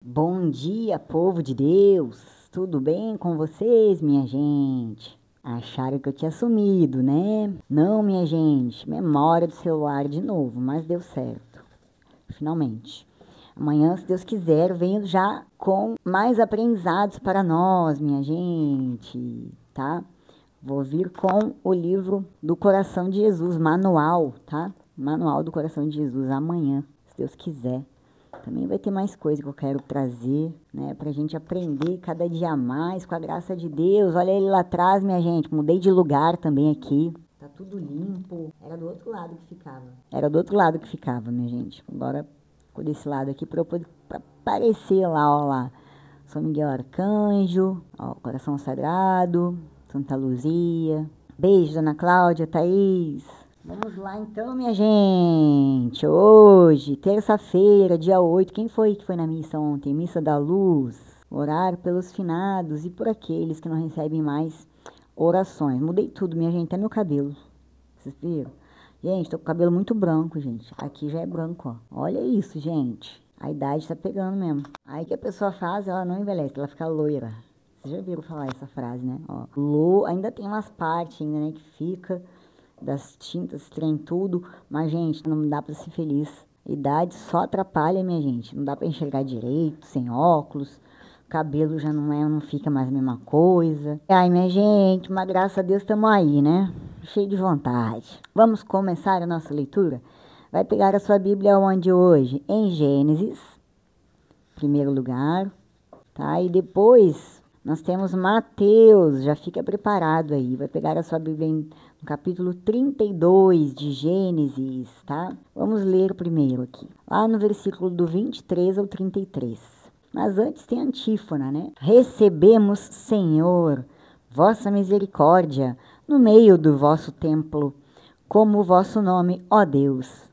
Bom dia, povo de Deus! Tudo bem com vocês, minha gente? Acharam que eu tinha sumido, né? Não, minha gente, memória do celular de novo, mas deu certo, finalmente. Amanhã, se Deus quiser, eu venho já com mais aprendizados para nós, minha gente, tá? Vou vir com o livro do Coração de Jesus, manual, tá? Manual do Coração de Jesus, amanhã, se Deus quiser. Também vai ter mais coisa que eu quero trazer, né? Pra gente aprender cada dia mais, com a graça de Deus. Olha ele lá atrás, minha gente. Mudei de lugar também aqui. Tá tudo limpo. Era do outro lado que ficava. Era do outro lado que ficava, minha gente. Agora ficou desse lado aqui pra eu poder pra aparecer lá, ó lá. São Miguel Arcanjo, ó, Coração Sagrado, Santa Luzia. Beijo, Dona Cláudia, Thaís. Vamos lá então, minha gente. Hoje, terça-feira, dia 8. Quem foi que foi na missa ontem? Missa da Luz. Orar pelos finados e por aqueles que não recebem mais orações. Mudei tudo, minha gente, até meu cabelo. Vocês viram? Gente, tô com o cabelo muito branco, gente. Aqui já é branco, ó. Olha isso, gente. A idade tá pegando mesmo. Aí que a pessoa faz, ela não envelhece, ela fica loira. Vocês já viram falar essa frase, né? Ó, ainda tem umas partes ainda, né, que fica das tintas, trem tudo, mas, gente, não dá pra ser feliz. Idade só atrapalha, minha gente. Não dá pra enxergar direito, sem óculos. Cabelo já não fica mais a mesma coisa. Ai, minha gente, mas graças a Deus estamos aí, né? Cheio de vontade. Vamos começar a nossa leitura? Vai pegar a sua Bíblia onde hoje? Em Gênesis, primeiro lugar, tá? E depois nós temos Mateus, já fica preparado aí. Vai pegar a sua Bíblia no capítulo 32 de Gênesis, tá? Vamos ler primeiro aqui. Lá no versículo do 23 ao 33. Mas antes tem a antífona, né? Recebemos, Senhor, vossa misericórdia no meio do vosso templo, como o vosso nome, ó Deus.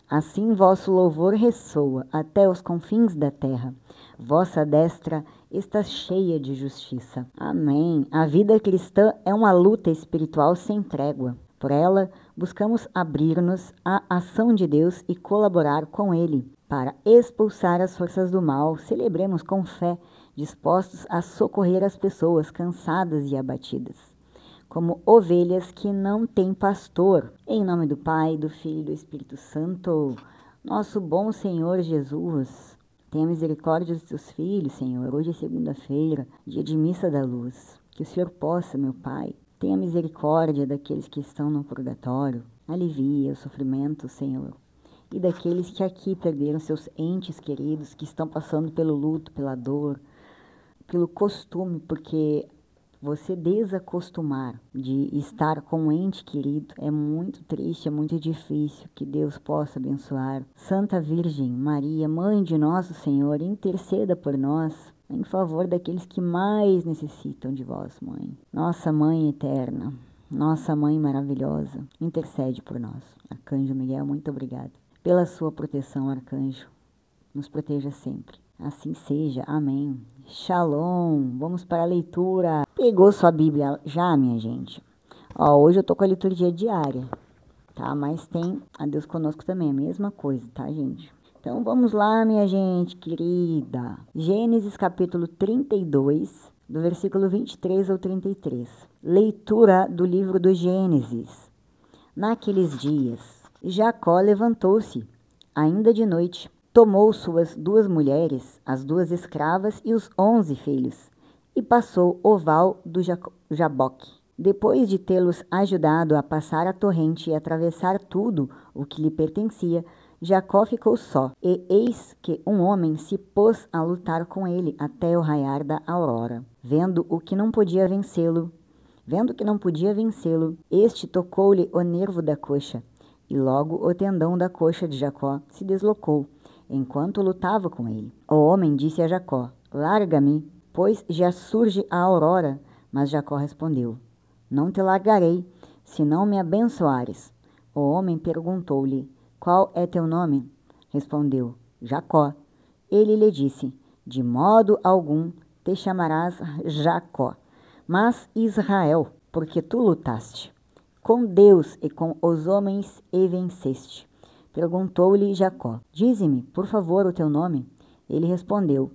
Assim vosso louvor ressoa até os confins da terra. Vossa destra está cheia de justiça. Amém. A vida cristã é uma luta espiritual sem trégua. Por ela, buscamos abrir-nos à ação de Deus e colaborar com Ele. Para expulsar as forças do mal, celebremos com fé, dispostos a socorrer as pessoas cansadas e abatidas, como ovelhas que não têm pastor. Em nome do Pai, do Filho e do Espírito Santo, nosso bom Senhor Jesus, tenha misericórdia dos teus filhos, Senhor. Hoje é segunda-feira, dia de missa da luz. Que o Senhor possa, meu Pai, tenha misericórdia daqueles que estão no purgatório. Alivia o sofrimento, Senhor. E daqueles que aqui perderam seus entes queridos, que estão passando pelo luto, pela dor, pelo costume, porque você desacostumar de estar com um ente querido é muito triste, é muito difícil. Que Deus possa abençoar. Santa Virgem Maria, Mãe de nosso Senhor, interceda por nós em favor daqueles que mais necessitam de vós, Mãe. Nossa Mãe eterna, nossa Mãe maravilhosa, intercede por nós. Arcanjo Miguel, muito obrigada pela sua proteção, Arcanjo. Nos proteja sempre. Assim seja. Amém. Shalom. Vamos para a leitura. Pegou sua Bíblia já, minha gente? Ó, hoje eu tô com a liturgia diária, tá? Mas tem a Deus conosco também, a mesma coisa, tá, gente? Então vamos lá, minha gente querida. Gênesis capítulo 32, do versículo 23 ao 33. Leitura do livro do Gênesis. Naqueles dias, Jacó levantou-se, ainda de noite, tomou suas 2 mulheres, as 2 escravas e os 11 filhos, e passou o val do Jaboque. Depois de tê-los ajudado a passar a torrente e atravessar tudo o que lhe pertencia, Jacó ficou só, e eis que um homem se pôs a lutar com ele até o raiar da aurora. Vendo que não podia vencê-lo, este tocou-lhe o nervo da coxa, e logo o tendão da coxa de Jacó se deslocou, enquanto lutava com ele. O homem disse a Jacó: larga-me, pois já surge a aurora. Mas Jacó respondeu: não te largarei, se não me abençoares. O homem perguntou-lhe: qual é teu nome? Respondeu: Jacó. Ele lhe disse: de modo algum te chamarás Jacó, mas Israel, porque tu lutaste com Deus e com os homens e venceste. Perguntou-lhe Jacó: dize-me, por favor, o teu nome. Ele respondeu: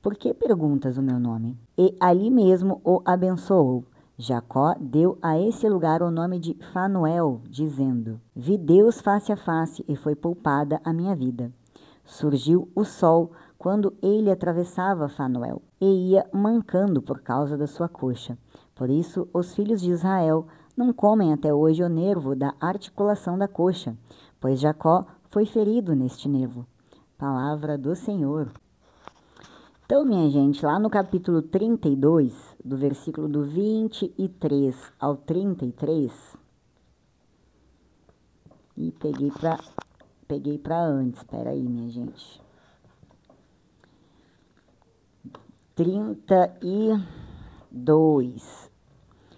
Por que perguntas o meu nome? E ali mesmo o abençoou. Jacó deu a esse lugar o nome de Fanuel, dizendo: Vi Deus face a face e foi poupada a minha vida. Surgiu o sol quando ele atravessava Fanuel e ia mancando por causa da sua coxa. Por isso, os filhos de Israel não comem até hoje o nervo da articulação da coxa, pois Jacó foi ferido neste nervo. Palavra do Senhor. Então, minha gente, lá no capítulo 32, do versículo do 23 ao 33, e peguei para antes, espera aí, minha gente. 32,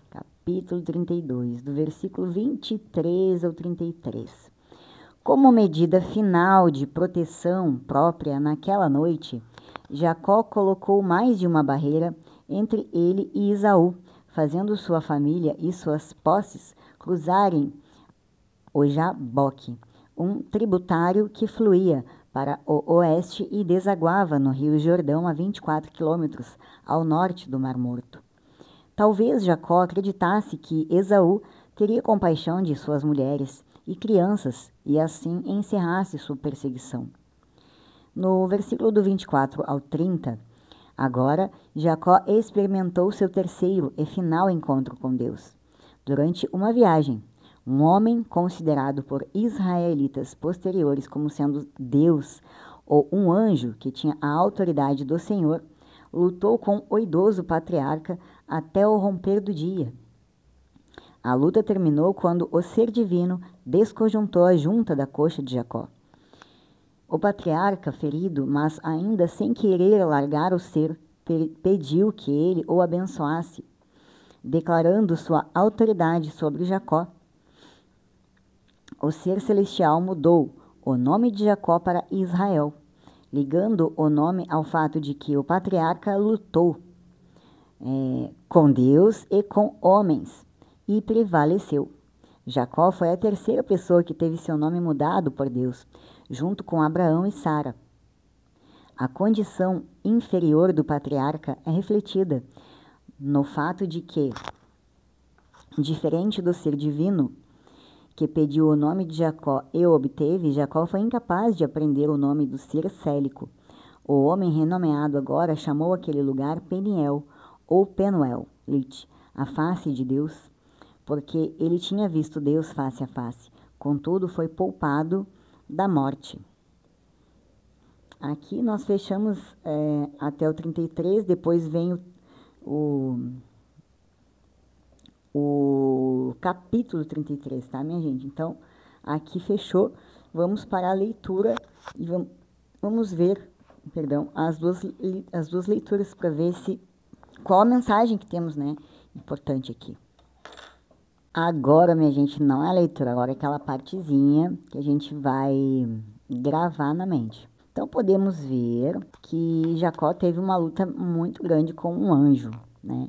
capítulo 32, do versículo 23 ao 33. Como medida final de proteção própria naquela noite, Jacó colocou mais de uma barreira entre ele e Esaú, fazendo sua família e suas posses cruzarem o Jaboque, um tributário que fluía para o oeste e desaguava no rio Jordão a 24 quilômetros ao norte do Mar Morto. Talvez Jacó acreditasse que Esaú teria compaixão de suas mulheres e crianças e assim encerrasse sua perseguição. No versículo do 24 ao 30, agora Jacó experimentou seu terceiro e final encontro com Deus. Durante uma viagem, um homem considerado por israelitas posteriores como sendo Deus ou um anjo que tinha a autoridade do Senhor, lutou com o idoso patriarca até o romper do dia. A luta terminou quando o ser divino desconjuntou a junta da coxa de Jacó. O patriarca, ferido, mas ainda sem querer largar o ser, pediu que ele o abençoasse, declarando sua autoridade sobre Jacó. O ser celestial mudou o nome de Jacó para Israel, ligando o nome ao fato de que o patriarca lutou com Deus e com homens e prevaleceu. Jacó foi a terceira pessoa que teve seu nome mudado por Deus, junto com Abraão e Sara. A condição inferior do patriarca é refletida no fato de que, diferente do ser divino, que pediu o nome de Jacó e o obteve, Jacó foi incapaz de aprender o nome do ser célico. O homem renomeado agora chamou aquele lugar Peniel, ou Penuel, a face de Deus, porque ele tinha visto Deus face a face. Contudo, foi poupado da morte. Aqui nós fechamos até o 33, depois vem o capítulo 33, tá, minha gente? Então, aqui fechou. Vamos para a leitura e vamos ver, as duas leituras para ver qual a mensagem que temos, né, importante aqui. Agora, minha gente, não é a leitura, agora é aquela partezinha que a gente vai gravar na mente. Então, podemos ver que Jacó teve uma luta muito grande com um anjo, né?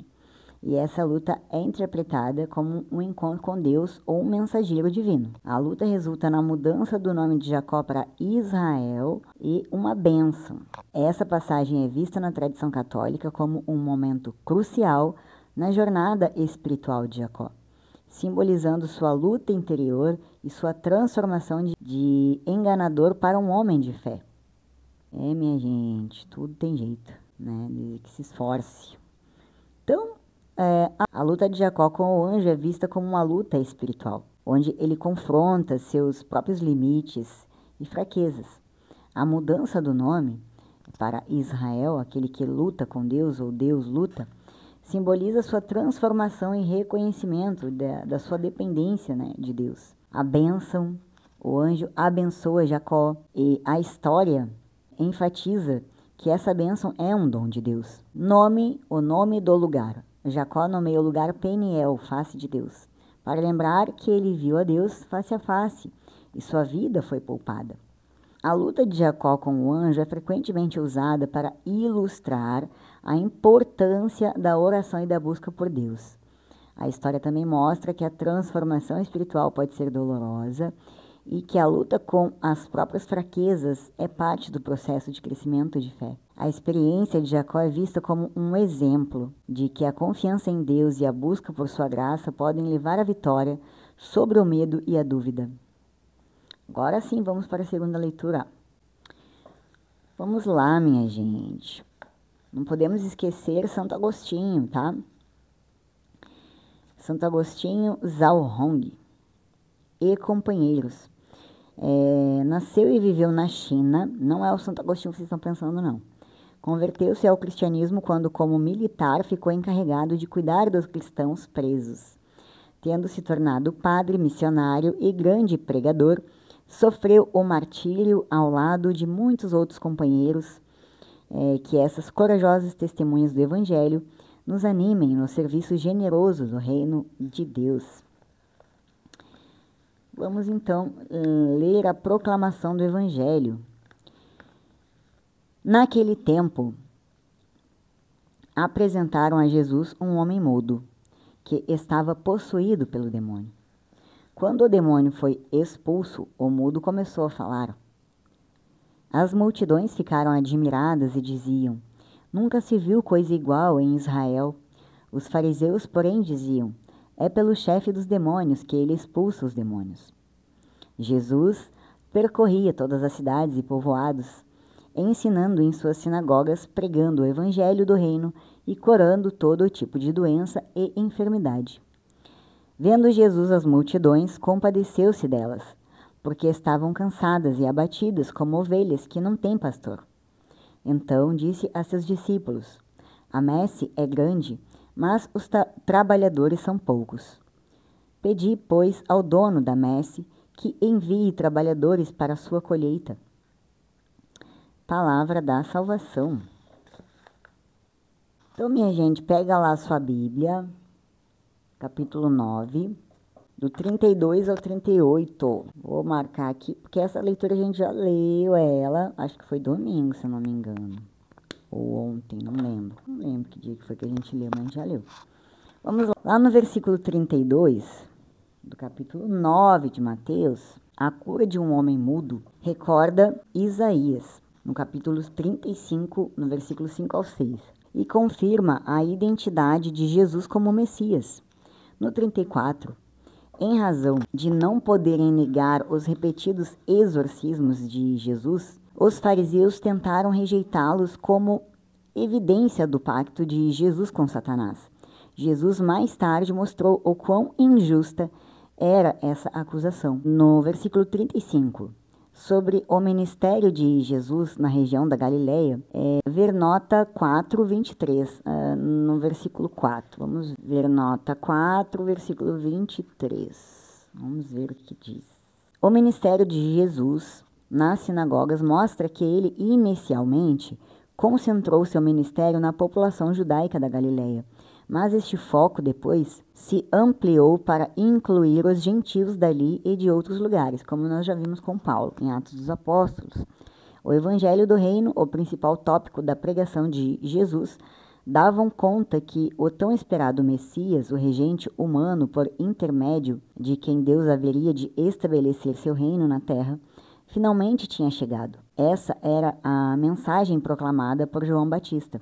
E essa luta é interpretada como um encontro com Deus ou um mensageiro divino. A luta resulta na mudança do nome de Jacó para Israel e uma bênção. Essa passagem é vista na tradição católica como um momento crucial na jornada espiritual de Jacó, simbolizando sua luta interior e sua transformação de enganador para um homem de fé. Minha gente, tudo tem jeito, né? Que se esforce. Então, a luta de Jacó com o anjo é vista como uma luta espiritual, onde ele confronta seus próprios limites e fraquezas. A mudança do nome para Israel, aquele que luta com Deus ou Deus luta, simboliza sua transformação e reconhecimento da sua dependência, né, de Deus. A bênção, o anjo abençoa Jacó e a história enfatiza que essa bênção é um dom de Deus. O nome do lugar. Jacó nomeia o lugar Peniel, face de Deus, para lembrar que ele viu a Deus face a face e sua vida foi poupada. A luta de Jacó com o anjo é frequentemente usada para ilustrar a importância da oração e da busca por Deus. A história também mostra que a transformação espiritual pode ser dolorosa e que a luta com as próprias fraquezas é parte do processo de crescimento de fé. A experiência de Jacó é vista como um exemplo de que a confiança em Deus e a busca por sua graça podem levar à vitória sobre o medo e a dúvida. Agora sim, vamos para a segunda leitura. Vamos lá, minha gente. Não podemos esquecer Santo Agostinho, tá? Santo Agostinho Zhaohong e companheiros. Nasceu e viveu na China. Não é o Santo Agostinho que vocês estão pensando, não. Converteu-se ao cristianismo quando, como militar, ficou encarregado de cuidar dos cristãos presos. Tendo se tornado padre, missionário e grande pregador, sofreu o martírio ao lado de muitos outros companheiros. Que essas corajosas testemunhas do Evangelho nos animem no serviço generoso do reino de Deus. Vamos então ler a proclamação do Evangelho. Naquele tempo, apresentaram a Jesus um homem mudo, que estava possuído pelo demônio. Quando o demônio foi expulso, o mudo começou a falar. As multidões ficaram admiradas e diziam: nunca se viu coisa igual em Israel. Os fariseus, porém, diziam: é pelo chefe dos demônios que ele expulsa os demônios. Jesus percorria todas as cidades e povoados, ensinando em suas sinagogas, pregando o evangelho do reino e curando todo tipo de doença e enfermidade. Vendo Jesus as multidões, compadeceu-se delas, porque estavam cansadas e abatidas como ovelhas que não têm pastor. Então disse a seus discípulos: a messe é grande, mas os trabalhadores são poucos. Pedi, pois, ao dono da messe que envie trabalhadores para a sua colheita. Palavra da salvação. Então, minha gente, pega lá a sua Bíblia, capítulo 9, do 32 ao 38. Vou marcar aqui, porque essa leitura a gente já leu ela, acho que foi domingo, se eu não me engano. Ou ontem, não lembro. Não lembro que dia que foi que a gente leu, mas a gente já leu. Vamos lá. Lá no versículo 32, do capítulo 9 de Mateus, a cura de um homem mudo recorda Isaías, no capítulo 35, no versículo 5 ao 6, e confirma a identidade de Jesus como Messias. No 34, em razão de não poderem negar os repetidos exorcismos de Jesus, os fariseus tentaram rejeitá-los como evidência do pacto de Jesus com Satanás. Jesus mais tarde mostrou o quão injusta era essa acusação. No versículo 35, sobre o ministério de Jesus na região da Galileia, ver nota 4, 23, no versículo 4. Vamos ver nota 4, versículo 23. Vamos ver o que diz. O ministério de Jesus nas sinagogas mostra que ele inicialmente concentrou seu ministério na população judaica da Galileia, mas este foco depois se ampliou para incluir os gentios dali e de outros lugares, como nós já vimos com Paulo, em Atos dos Apóstolos. O Evangelho do Reino, o principal tópico da pregação de Jesus, davam conta que o tão esperado Messias, o regente humano por intermédio de quem Deus haveria de estabelecer seu reino na terra, finalmente tinha chegado. Essa era a mensagem proclamada por João Batista,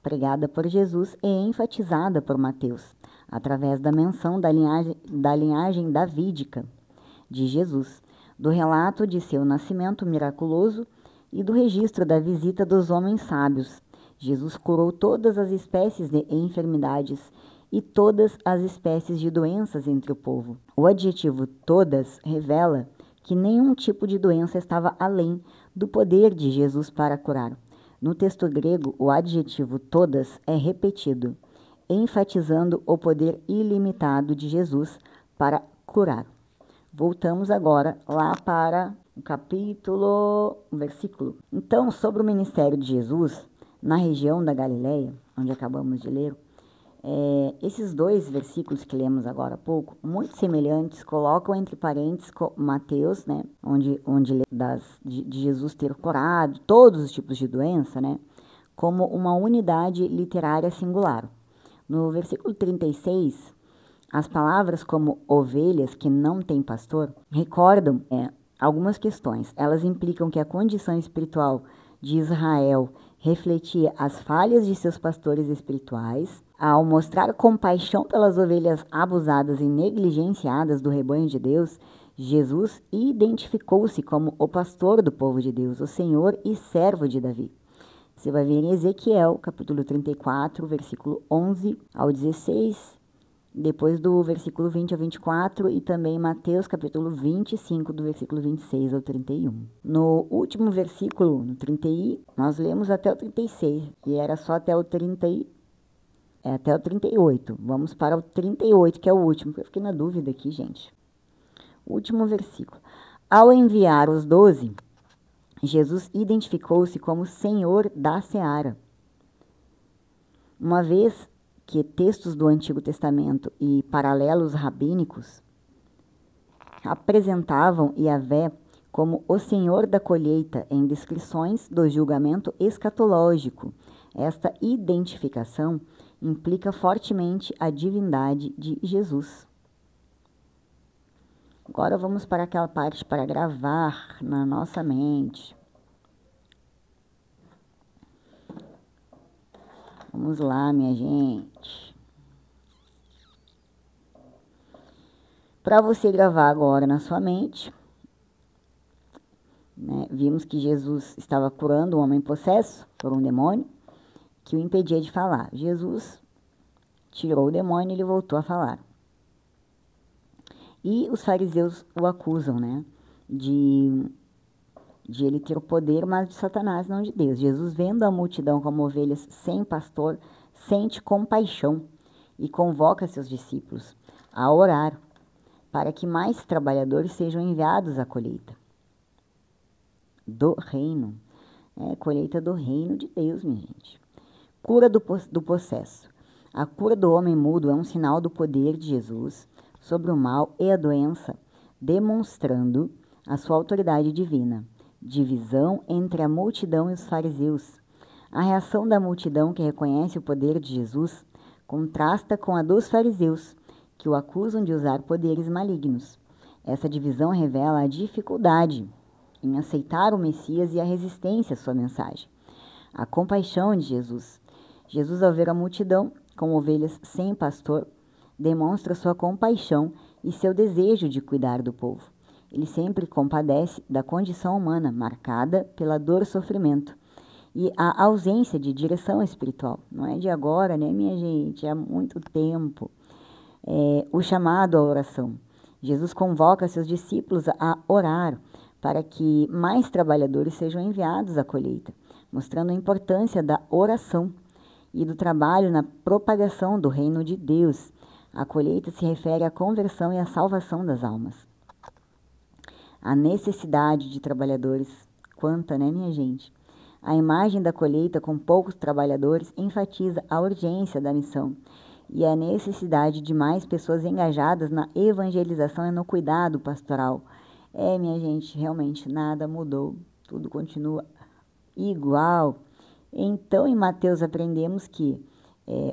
pregada por Jesus e enfatizada por Mateus, através da menção da linhagem davídica de Jesus, do relato de seu nascimento miraculoso e do registro da visita dos homens sábios. Jesus curou todas as espécies de enfermidades e todas as espécies de doenças entre o povo. O adjetivo todas revela que nenhum tipo de doença estava além do poder de Jesus para curar. No texto grego, o adjetivo todas é repetido, enfatizando o poder ilimitado de Jesus para curar. Voltamos agora lá para o versículo. Então, sobre o ministério de Jesus na região da Galileia, onde acabamos de ler, esses dois versículos que lemos agora há pouco, muito semelhantes, colocam entre parênteses Mateus, né, onde de Jesus ter curado todos os tipos de doença, né, como uma unidade literária singular. No versículo 36, as palavras como ovelhas que não têm pastor recordam algumas questões. Elas implicam que a condição espiritual de Israel refletia as falhas de seus pastores espirituais. Ao mostrar compaixão pelas ovelhas abusadas e negligenciadas do rebanho de Deus, Jesus identificou-se como o pastor do povo de Deus, o Senhor e servo de Davi. Você vai ver em Ezequiel, capítulo 34, versículo 11 ao 16, depois do versículo 20 ao 24, e também Mateus, capítulo 25, do versículo 26 ao 31. No último versículo, no 30, nós lemos até o 36, e era só até o 38. Vamos para o 38, que é o último, porque eu fiquei na dúvida aqui, gente. Último versículo. Ao enviar os 12, Jesus identificou-se como Senhor da Seara. Uma vez que textos do Antigo Testamento e paralelos rabínicos apresentavam Yahvé como o Senhor da colheita em descrições do julgamento escatológico, esta identificação implica fortemente a divindade de Jesus. Agora vamos para aquela parte para gravar na nossa mente. Vamos lá, minha gente. Para você gravar agora na sua mente, né, vimos que Jesus estava curando um homem possesso por um demônio que o impedia de falar. Jesus tirou o demônio e ele voltou a falar. E os fariseus o acusam, né, de ele ter o poder, mas de Satanás, não de Deus. Jesus, vendo a multidão como ovelhas sem pastor, sente compaixão e convoca seus discípulos a orar para que mais trabalhadores sejam enviados à colheita do reino. Colheita do reino de Deus, minha gente. Cura do possesso. A cura do homem mudo é um sinal do poder de Jesus sobre o mal e a doença, demonstrando a sua autoridade divina. Divisão entre a multidão e os fariseus. A reação da multidão que reconhece o poder de Jesus contrasta com a dos fariseus, que o acusam de usar poderes malignos. Essa divisão revela a dificuldade em aceitar o Messias e a resistência à sua mensagem. A compaixão de Jesus. Jesus, ao ver a multidão com ovelhas sem pastor, demonstra sua compaixão e seu desejo de cuidar do povo. Ele sempre compadece da condição humana, marcada pela dor e sofrimento, e a ausência de direção espiritual. Não é de agora, né, minha gente? Há muito tempo. O chamado à oração. Jesus convoca seus discípulos a orar para que mais trabalhadores sejam enviados à colheita, mostrando a importância da oração e do trabalho na propagação do reino de Deus. A colheita se refere à conversão e à salvação das almas. A necessidade de trabalhadores, quanta, né, minha gente? A imagem da colheita com poucos trabalhadores enfatiza a urgência da missão e a necessidade de mais pessoas engajadas na evangelização e no cuidado pastoral. Minha gente, realmente nada mudou, tudo continua igual. Então, em Mateus aprendemos que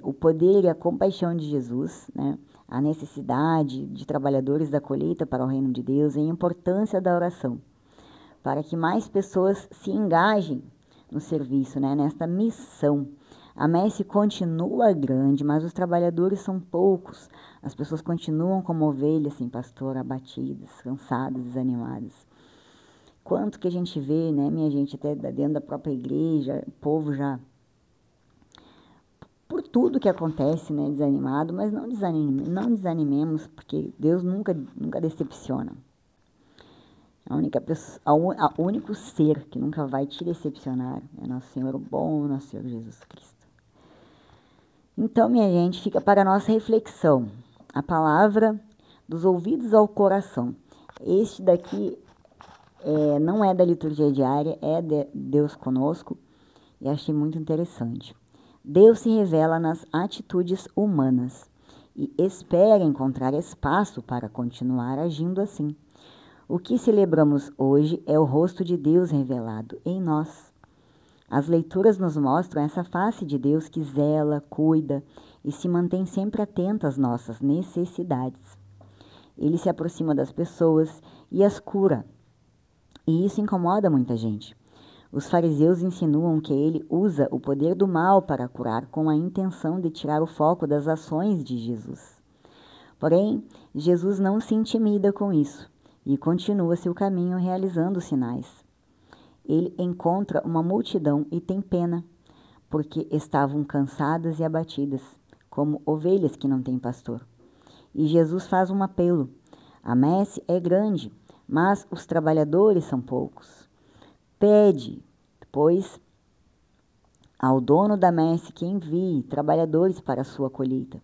o poder e a compaixão de Jesus, né, a necessidade de trabalhadores da colheita para o reino de Deus e a importância da oração, para que mais pessoas se engajem no serviço, né, nesta missão. A messe continua grande, mas os trabalhadores são poucos. As pessoas continuam como ovelhas sem pastor, abatidas, cansadas, desanimadas. Quanto que a gente vê, né, minha gente, até dentro da própria igreja, o povo já, por tudo que acontece, né, desanimado, mas não desanimemos, porque Deus nunca decepciona. O único ser que nunca vai te decepcionar é nosso Senhor bom, nosso Senhor Jesus Cristo. Então, minha gente, fica para a nossa reflexão. A palavra dos ouvidos ao coração. Este daqui não é da liturgia diária, é de Deus conosco, e achei muito interessante. Deus se revela nas atitudes humanas e espera encontrar espaço para continuar agindo assim. O que celebramos hoje é o rosto de Deus revelado em nós. As leituras nos mostram essa face de Deus que zela, cuida e se mantém sempre atento às nossas necessidades. Ele se aproxima das pessoas e as cura. E isso incomoda muita gente. Os fariseus insinuam que ele usa o poder do mal para curar com a intenção de tirar o foco das ações de Jesus. Porém, Jesus não se intimida com isso e continua seu caminho realizando sinais. Ele encontra uma multidão e tem pena, porque estavam cansadas e abatidas, como ovelhas que não têm pastor. E Jesus faz um apelo: a messe é grande, mas os trabalhadores são poucos. Pede, pois, ao dono da messe que envie trabalhadores para a sua colheita.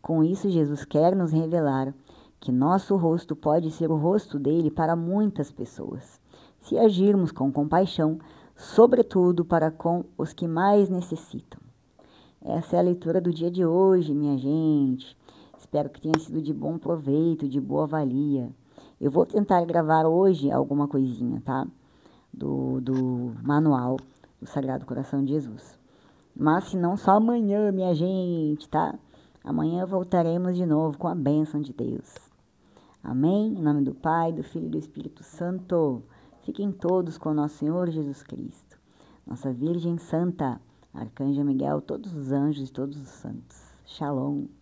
Com isso, Jesus quer nos revelar que nosso rosto pode ser o rosto dele para muitas pessoas, se agirmos com compaixão, sobretudo para com os que mais necessitam. Essa é a leitura do dia de hoje, minha gente. Espero que tenha sido de bom proveito, de boa valia. Eu vou tentar gravar hoje alguma coisinha, tá? Do manual do Sagrado Coração de Jesus. Mas se não, só amanhã, minha gente, tá? Amanhã voltaremos de novo com a bênção de Deus. Amém? Em nome do Pai, do Filho e do Espírito Santo. Fiquem todos com nosso Senhor Jesus Cristo. Nossa Virgem Santa, Arcanjo Miguel, todos os anjos e todos os santos. Shalom.